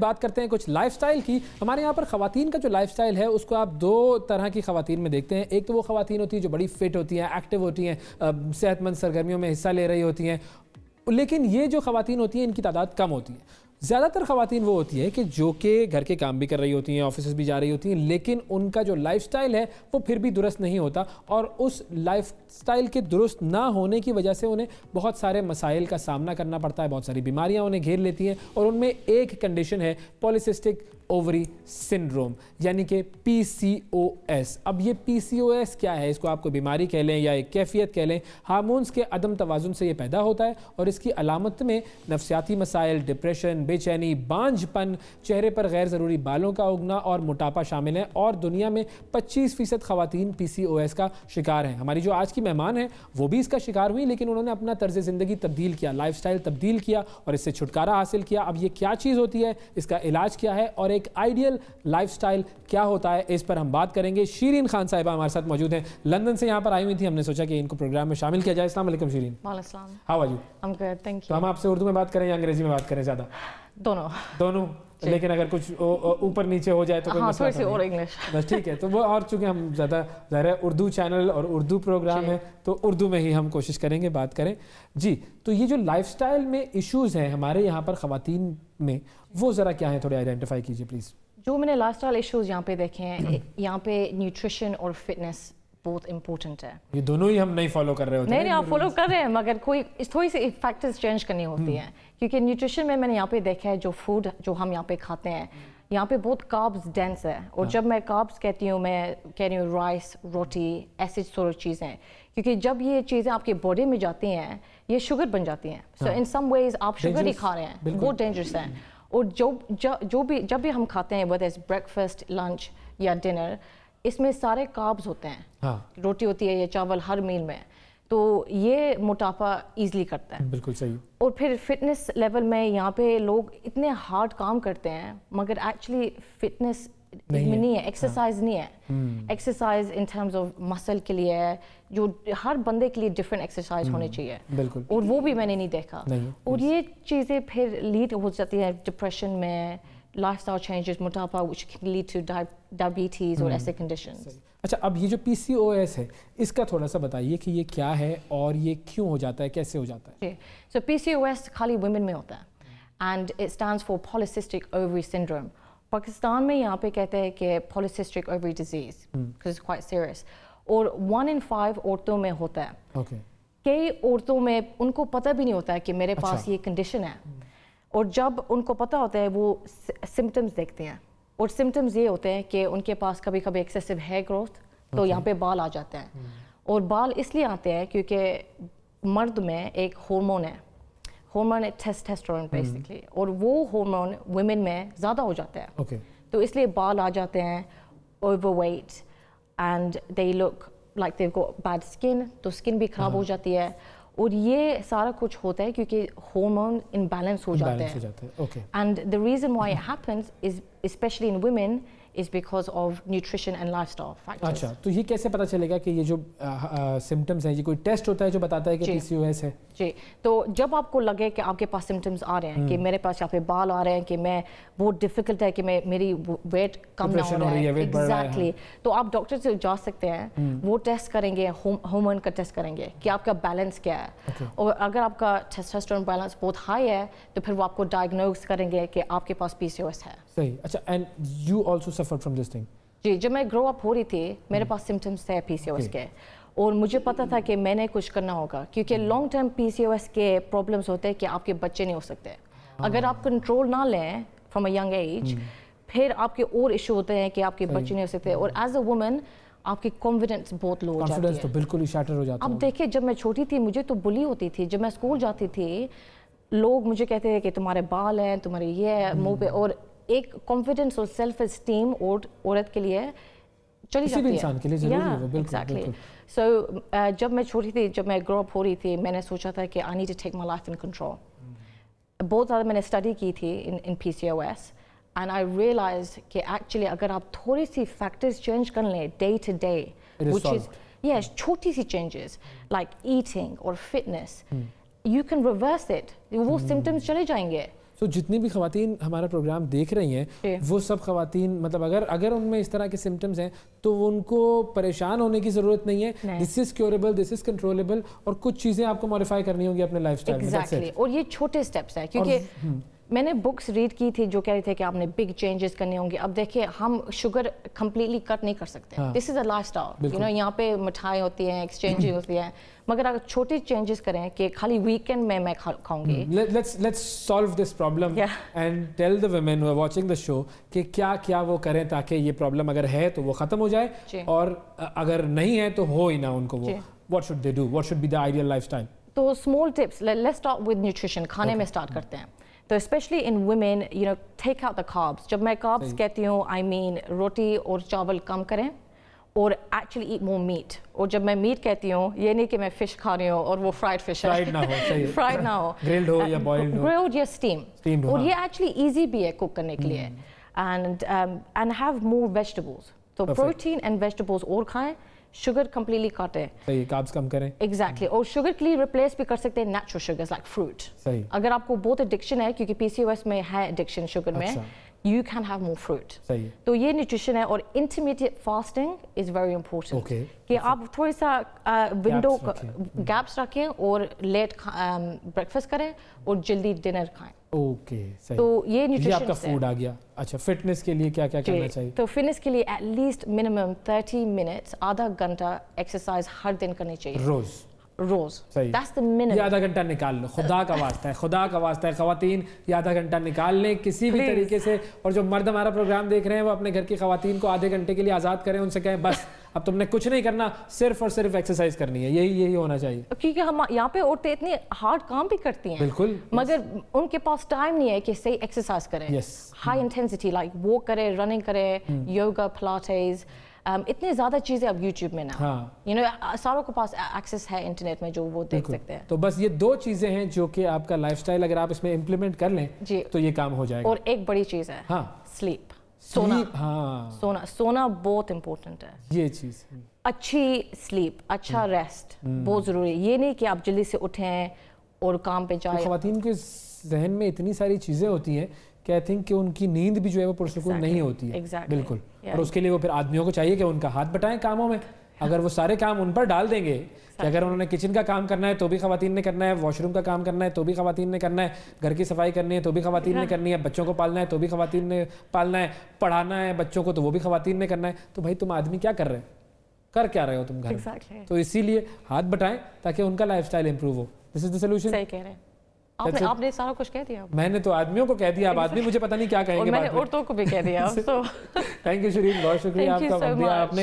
بات کرتے ہیں کچھ لائف سٹائل کی. ہمارے یہاں پر خواتین کا جو لائف سٹائل ہے اس کو آپ دو طرح کی خواتین میں دیکھتے ہیں. ایک تو وہ خواتین ہوتی ہیں جو بڑی فٹ ہوتی ہیں, ایکٹیو ہوتی ہیں, صحت مند سرگرمیوں میں حصہ لے رہی ہوتی ہیں, لیکن یہ جو خواتین ہوتی ہیں ان کی تعداد کم ہوتی ہے. زیادہ تر خواتین وہ ہوتی ہیں کہ جو کہ گھر کے کام بھی کر رہی ہوتی ہیں, آفیسز بھی جا رہی ہوتی ہیں, لیکن ان کا جو لائف سٹائل ہے وہ پھر بھی درست نہیں ہوتا, اور اس لائف سٹائل کے درست نہ ہونے کی وجہ سے انہیں بہت سارے مسائل کا سامنا کرنا پڑتا ہے, بہت ساری بیماریاں انہیں گھیر لیتی ہیں, اور ان میں ایک کنڈیشن ہے پولیسسٹک اووری سنڈروم, یعنی کہ PCOS. اب یہ PCOS کیا ہے؟ اس کو آپ کو بیماری کہہ لیں یا ایک کیفیت کہہ لیں. ہارمونز کے عدم توازن سے یہ پیدا ہوتا ہے, اور اس کی علامت میں نفسیاتی مسائل, ڈپریشن, بے چینی, بانجھ پن, چہرے پر غیر ضروری بالوں کا اگنا اور موٹاپا شامل ہیں, اور دنیا میں 25% خواتین PCOS کا شکار ہیں. ہماری جو آج کی مہمان ہیں وہ بھی اس کا شکار ہوئی, لیکن انہوں نے اپنا طرز زندگی تبدیل کیا, لائف سٹائل تبدیل کیا, اور اس سے چھٹکارا حاصل کیا. اب یہ کیا چیز ہوتی ہے, اس کا علاج کیا ہے, اور ایک آئیڈیل لائف سٹائل کیا ہوتا ہے, اس پر ہم بات کریں گے. شیرین خان صاحبہ ہمارے ساتھ موجود ہیں, لندن سے یہاں پر آئی ہوئی تھی, ہم نے سوچا کہ ان کو پروگرام میں شامل کیا جائے. السلام علیکم شیرین. وعلیکم السلام. How are you? I'm good, thank you. تو ہم آپ سے اردو میں بات کریں یا انگریزی میں بات کریں؟ زیادہ دونوں, لیکن اگر کچھ اوپر نیچے ہو جائے تو کوئی مسئلہ نہیں, اور انگلش بس ٹھیک ہے. تو وہ, اور چونکہ ہم زیادہ ظاہر ہے اردو چینل اور اردو پروگرام ہے تو اردو میں ہی ہم کوشش کریں گے بات کریں. جی, تو یہ جو لائف سٹائل میں ایشوز ہیں ہمارے یہاں پر خواتین میں, وہ ذرا کیا ہیں, تھوڑے آئیڈینٹیفائی کیجیے پلیز. جو میں نے لائف سٹائل ایشوز یہاں پہ دیکھے ہیں, یہاں پہ نیوٹریشن اور فٹنس بہت امپورٹنٹ ہے. یہ دونوں ہی ہم نہیں فالو کر رہے ہوتے ہیں. نہیں, آپ فالو کر رہے ہیں, مگر کوئی تھوڑی سی فیکٹرز چینج کرنی ہوتی ہیں, کیونکہ نیوٹریشن میں نے یہاں پہ دیکھا ہے جو فوڈ جو ہم یہاں پہ کھاتے ہیں یہاں پہ بہت کاربز ڈینس ہے, اور جب میں کاربز کہتی ہوں میں کہہ رہی ہوں رائس, روٹی, ایسی سورٹ چیزیں, کیونکہ جب یہ چیزیں آپ کے باڈی میں جاتی ہیں یہ شوگر بن جاتی ہیں. سو ان سم ویز آپ شوگر ہی کھا رہے ہیں, بہت ڈینجرس ہیں. اور جب بھی ہم کھاتے ہیں whether it's breakfast, lunch یا ڈنر, اس میں سارے کاربز ہوتے ہیں, روٹی ہوتی ہے یا چاول ہر میل میں, تو یہ موٹاپا ایزلی کرتا ہے. بالکل صحیح. اور پھر فٹنس لیول میں یہاں پہ لوگ اتنے ہارڈ کام کرتے ہیں مگر ایکچولی فٹنس نہیں ہے, ایکسرسائز نہیں ہے. Exercise in terms of muscle کے لیے ہے, جو ہر بندے کے لیے ڈفرینٹ ایکسرسائز ہونے چاہیے, اور وہ بھی میں نے نہیں دیکھا. اور یہ چیزیں پھر لیڈ ہو جاتی ہیں ڈپریشن میں, لائف سٹائل چینجز, موٹاپا which can lead to diabetes اور ایسے کنڈیشنز. اچھا, اب یہ جو PCOS ہے اس کا تھوڑا سا بتائیے کہ یہ کیا ہے اور یہ کیوں ہو جاتا ہے, کیسے ہو جاتا ہے؟ سو PCOS خالی ویمن میں ہوتا ہے, and it stands for polycystic ovary syndrome. Pakistan میں یہاں پہ کہتے ہیں کہ polycystic ovary disease, because it's quite serious, اور 1 in 5 عورتوں میں ہوتا ہے. کئی عورتوں میں ان کو پتہ بھی نہیں ہوتا ہے کہ میرے پاس یہ کنڈیشن ہے, اور جب ان کو پتہ ہوتا ہے وہ سمٹمز دیکھتے ہیں, اور سمٹمز یہ ہوتے ہیں کہ ان کے پاس کبھی کبھی ایکسیسو ہیئر گروتھ, تو یہاں پہ بال آ جاتے ہیں. اور بال اس لیے آتے ہیں کیونکہ مرد میں ایک ہارمون ہے, ہارمون ٹیسٹوسٹیرون بیسکلی, اور وہ ہارمون ویمن میں زیادہ ہو جاتا ہے, تو اس لیے بال آ جاتے ہیں, overweight, and they look like they go bad skin, تو اسکن بھی خراب ہو جاتی ہے. اور یہ سارا کچھ ہوتا ہے کیونکہ ہارمون امبیلنس ہو جاتے ہیں. And the reason why it happens is especially in women is because of nutrition and lifestyle factors. اچھا, تو یہ کیسے پتہ چلے گا کہ یہ جو سمٹمز ہیں, یہ کوئی ٹیسٹ ہوتا ہے جو بتاتا ہے کہ PCOS ہے؟ جی, تو جب آپ کو لگے کہ آپ کے پاس سمٹمز آ رہے ہیں, کہ میرے پاس یہاں پہ بال آ رہے ہیں, کہ میں بہت ڈیفیکلٹ ہے کہ میری ویٹ کم نہ ہو رہا ہے, ایگزیکٹلی, تو آپ ڈاکٹر سے جا سکتے ہیں, وہ ٹیسٹ کریں گے, ہارمون کا ٹیسٹ کریں گے کہ آپ کا بیلنس کیا ہے, اور اگر آپ کا ٹیسٹوسٹیرون بیلنس بہت ہائی ہے تو پھر وہ آپ کو ڈائگنوز کریں گے کہ آپ کے پاس PCOS ہے. صحیح. اچھا, and you also suffered from this thing? جی, جب میں گرو اپ ہو رہی تھی میرے پاس سمٹمس تھے PCOS کے, اور مجھے پتا تھا کہ میں نے کچھ کرنا ہوگا, کیونکہ لانگ ٹرم PCOS کے پرابلمس ہوتے ہیں کہ آپ کے بچے نہیں ہو سکتے اگر آپ کنٹرول نہ لیں فرام اے ینگ ایج. پھر آپ کے اور ایشو ہوتے ہیں کہ آپ کے بچے نہیں ہو سکتے, اور ایز اے وومن آپ کی کانفیڈنس بہت لو ہو جاتی ہے, کانفیڈنس تو بالکل ہی شیٹر ہو جاتا ہے. اب دیکھیں, جب میں چھوٹی تھی مجھے تو بلی ہوتی تھی, جب میں اسکول جاتی تھی لوگ مجھے کہتے تھے کہ تمہارے بال ہیں, تمہارے یہ ہے منہ پہ, اور ایک کانفیڈنس اور سیلف اسٹیم عورت کے لیے چلی جاتی ہے, انسان کے لیے ضروری ہے. ایگزیکٹلی. سو جب میں چھوٹی تھی, جب میں گرو اپ ہو رہی تھی, میں نے سوچا تھا کہ I need to take my life in control. بہت زیادہ میں نے اسٹڈی کی تھی in PCOS, and I realize کہ ایکچولی اگر آپ تھوڑی سی فیکٹرز چینج کر لیں day to day, which is yes چھوٹی سی چینجز لائک ایٹنگ اور fitness, you can reverse it, وہ سمٹمس چلے جائیں گے. تو جتنی بھی خواتین ہمارا پروگرام دیکھ رہی ہیں وہ سب خواتین مطلب اگر ان میں اس طرح کے سمٹمز ہیں تو ان کو پریشان ہونے کی ضرورت نہیں ہے. دس از کیوریبل, دس از کنٹرولبل, اور کچھ چیزیں آپ کو ماڈیفائی کرنی ہوں گی اپنے لائف اسٹائل میں. ایگزیکٹلی, اور یہ چھوٹے اسٹیپس ہیں کیونکہ میں نے بکس ریڈ کی تھی جو کہہ رہے تھے کہ آپ نے بگ چینجز کرنے ہوں گے. اب دیکھیں ہم شوگر کمپلیٹلی کٹ نہیں کر سکتے. دس از اے لائف اسٹائل, یہاں پہ مٹھائی ہوتی ہیں, ایکسچینج ہوتی ہے, مگر اگر چھوٹی چینجز کریں کہ خالی ویکینڈ میں کھاؤں گی. Let's solve this problem and tell the women who are watching the show کہ کیا وہ کریں تاکہ یہ پرابلم اگر ہے تو وہ ختم ہو جائے, اور اگر نہیں ہے تو ہو ہی نہ ان کو وہ. What should they do? What should be the ideal lifestyle? تو small tips, let's start with nutrition. کھانے میں start کرتے ہیں. تو especially in women take out the carbs. جب میں کاربس کہتی ہوں آئی مین روٹی اور چاول کم کریں اور ایکچولی ایٹ مور میٹ. اور جب میں میٹ کہتی ہوں یہ نہیں کہ میں فش کھا رہی ہوں اور وہ فرائڈ فش ہے, فرائڈ نہ ہو, گرلڈ ہو یا بوائلڈ ہو, گرلڈ یا اسٹیم. اور یہ ایکچولی ایزی بھی ہے کوک کرنے کے لیے. And have more vegetables. تو پروٹین اینڈ ویجیٹیبلس اور کھائیں, شوگر کمپلیٹلی کاٹیں, کاربس کم کریں. ایگزیکٹلی, اور شوگر کے لیے ریپلیس بھی کر سکتے ہیں نیچرل شوگرز لائک فروٹ. اگر آپ کو بہت ایڈکشن ہے, کیونکہ پی سی او ایس میں ہے ایڈکشن شوگر میں, you can have more fruit. تو یہ نیوٹریشن ہے. اور intermediate fasting is very important. کہ آپ تھوڑی سا ونڈو گیپس رکھیں اور لیٹ بریکفاسٹ کریں اور جلدی ڈنر کھائیں. تو یہ نیوٹریشن آپ کا فوڈ آ گیا. اچھا, فٹنس کے لیے کیا کرنا چاہیے؟ تو فٹنس کے لیے ایٹ لیسٹ منیمم 30 منٹس, آدھا گھنٹہ ایکسرسائز ہر دن کرنی چاہیے. روز. That's the minimum. یہ آدھا گھنٹہ نکال لو, خدا کا واسطہ ہے, خدا کا واسطہ ہے خواتین, یہ آدھا گھنٹہ نکال لیں کسی بھی طریقے سے. اور جو مرد ہمارا پروگرام دیکھ رہے ہیں وہ اپنے گھر کی خواتین کو آدھے گھنٹے کے لیے آزاد کریں, ان سے کہیں بس اب تم نے کچھ نہیں کرنا, صرف اور صرف ایکسرسائز کرنی ہے. یہی ہونا چاہیے. کیونکہ ہم یہاں پہ عورتیں اتنی ہارڈ کام بھی کرتی ہیں, بالکل, مگر ان کے پاس ٹائم نہیں ہے کہ صحیح ایکسرسائز کریں, ہائی انٹینسٹی لائک واک کرے, رننگ کرے, یوگا, پلاٹیز, اتنی زیادہ چیزیں اب یوٹیوب میں نا, ساروں کے پاس ایکسس ہے انٹرنیٹ میں جو وہ دیکھ سکتے ہیں. تو بس یہ 2 چیزیں ہیں جو کہ آپ کا لائف سٹائل اگر آپ اس میں امپلیمنٹ کر لیں تو یہ کام ہو جائے گا. اور ایک بڑی چیز ہے سلیپ, سونا بہت امپورٹنٹ ہے. یہ چیز اچھی سلیپ, اچھا ریسٹ بہت ضروری ہے. یہ نہیں کہ آپ جلدی سے اٹھیں اور کام پہ جائیں. خواتین کے ذہن میں اتنی ساری چیزیں ہوتی ہیں کہ آئی تھنک کہ ان کی نیند بھی جو ہے وہ پرسکون نہیں ہوتی ہے. بالکل. اور اس کے لیے وہ پھر آدمیوں کو چاہیے کہ ان کا ہاتھ بٹائیں کاموں میں. اگر وہ سارے کام ان پر ڈال دیں گے کہ اگر انہوں نے کچن کا کام کرنا ہے تو بھی خواتین نے کرنا ہے, واش روم کا کام کرنا ہے تو بھی خواتین نے کرنا ہے, گھر کی صفائی کرنی ہے تو بھی خواتین نے کرنی ہے, بچوں کو پالنا ہے تو بھی خواتین نے پالنا ہے, پڑھانا ہے بچوں کو تو وہ بھی خواتین نے کرنا ہے, تو بھائی تم آدمی کیا کر رہے ہو, کر کیا رہے ہو تم گھر میں؟ تو اسی لیے ہاتھ بٹائیں تاکہ ان کا life style improve who. This is the solution. صحیح کہہ رہے ہیں آپ نے سارا کچھ کہہ دیا. میں نے تو آدمیوں کو کہہ دیا, اب آدمی مجھے پتہ نہیں کیا کہیں گے. میں نے عورتوں کو بھی کہہ دیا. تھینک یو شرین, بہت شکریہ آپ کا وقت دیا آپ نے.